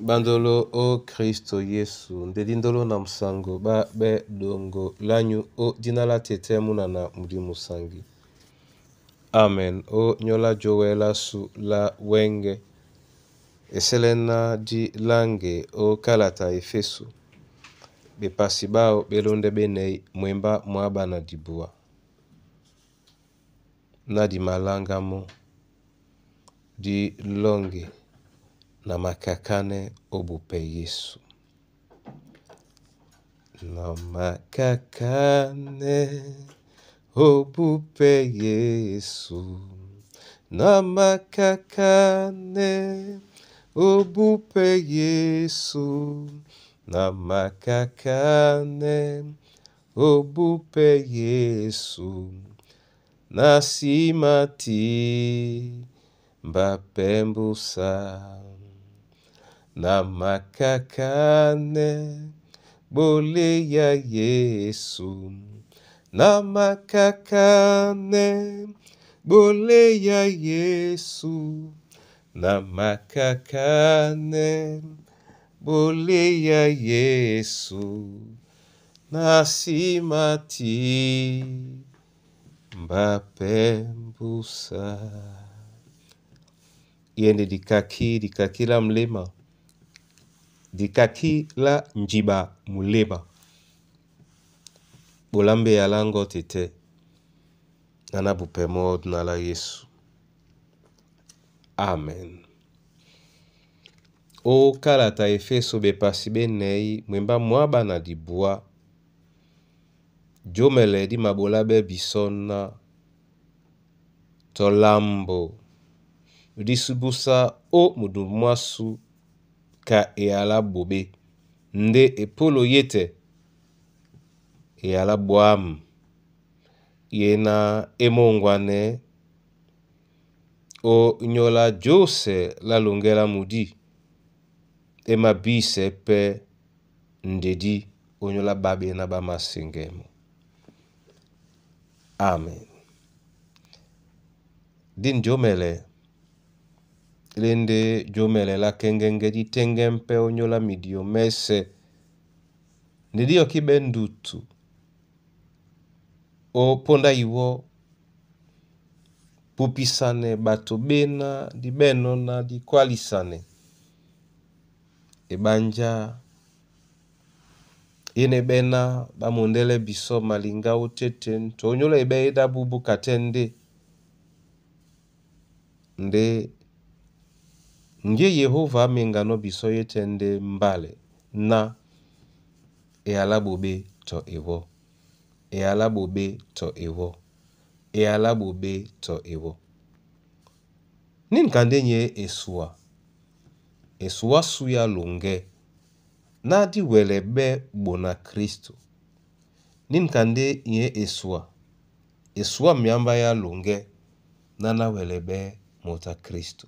Bandolo o Kristo Yesu, ndedindolo na msango ba be dongo lanyu o dinala tetemu na mudimu sangi. Amen. O nyola joela su la wenge, eselena di lange o kalata efesu, be pasibao belonde benei mwemba mwaba na dibua. Na di malanga mo, di longe, na makakane obupe Yesu. Na makakane obupe Yesu. Na makakane obupe Yesu. Na makakane obupe Yesu. Na simati mbapembusa. Na makakane bole ya Yesu. Na makakane bole ya Yesu. Na makakane bole ya Yesu. Na simati mbapembusa. Yende dikaki la mlema. Dikaki la njiba muleba. Bolambe ya lango tete. Nana bupemo nala Yesu. Amen. O kalata efeso be pasibe nei mwemba mwaba na dibua. Jomele di mabolabe bisona. Tolambo. Disubusa o mudumwasu ka ala bobe. Nde epolo yete. Ala boam. Yena emongwane. O nyola jose la longela mudi. Ema bise pe ndedi. O nyola babe na bama singemo. Amen. Din jomele. Lende jomele la kengenge di tengempe o nyola midio mese. Ndedi okibendutu. O ponda iwo. Pupisane bato bena di benona di kwalisane. Ebanja. Yene bena ba mondele biso malinga uteten. To nyola ebe eda bubu katende. Nde nje Yehova mengano biso yetende mbale. Na ala bobe to ewo. Ala bobe to ewo. Ala bobe to ewo. Nin kande nye esua. Esua suya longe. Na di welebe bona Kristo. Nin kande nye esua. Esua miamba ya longe. Nana welebe mota Kristo.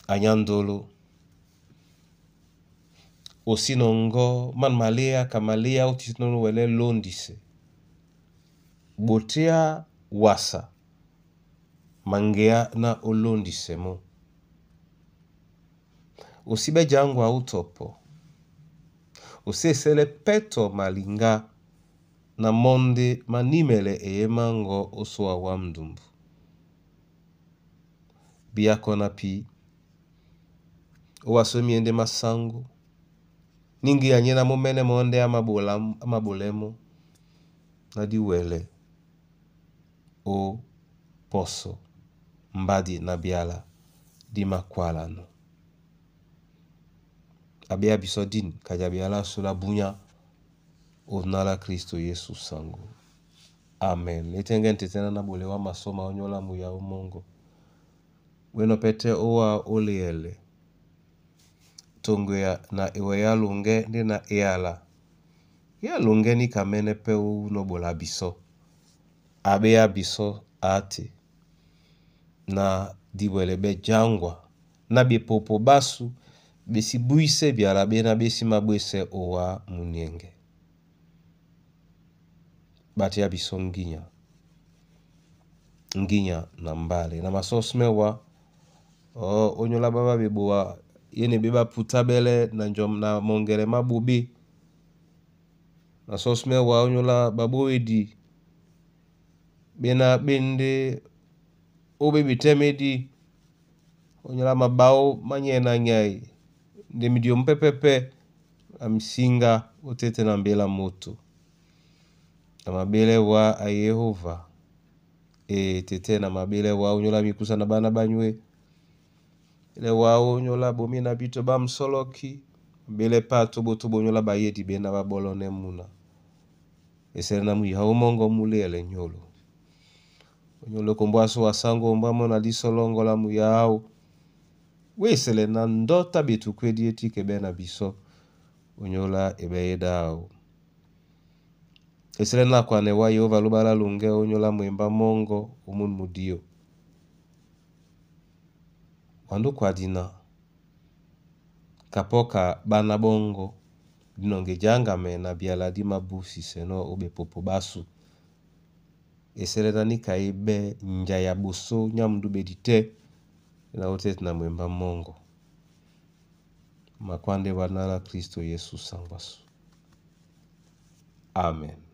Anyandolo. Osinongo man malea kamalea utinono wele londise. Botea wasa. Mangea na olondise mo. Osibe jangwa utopo. Osesele peto malinga. Na monde manimele eyemango oswa wamdumbu. Biakona pi. Owasomiende masango. Ningi anyena momene monde amabolemo. Na di wele. O poso. Mbadi na biala. Di makwala no. Abia bisodin. Kajabiala sula bunya. O nala Kristo Yesu sango. Amen. Etengen tetena na bolewa masoma onyola muya umongo. Weno pete owa oliele. Tongo ya na iwe ya lunge ni na eala. Ya lunge ni kamene pe no bola biso. Abe ya biso ate. Na diwelebe jangwa. Na bipopo basu. Besi buise biarabe na besi mabwese owa munienge. Bati ya biso nginya. Nginya na mbale. Na masos mewa. Onyola baba beboa yene beba putabele na njom na mongere mabubi na sosme wa onyola babo edi bena bende obe bitemedi onyola mabao manyena nyai ndemidio mpepepe amsinga otete na mbela moto na mabele wa a Yehova tete na mabele wa onyola mikusa na bana banywe le wa onyola bomi na bito bamsoloki bele pa tobo onyola bayedi bena babolone muna esere na muyi haumongo mulele nyolo onyolo kombwaso wasango mbamo na disolongo la muyao wesele na ndota betu kwedi etike bena biso onyola ebeyedao esele na kwane wa Yehova lubala lunge onyola mwemba mongo umun mudio wandu kwa dina kapoka bana bongo dinonge jangame na biala di mabusi seno obe popo basu esele na nika ebe nja ya buso nyamdu bedite na otet na mwemba mongo makwande wanala Kristo Yesu sangwasu. Amen.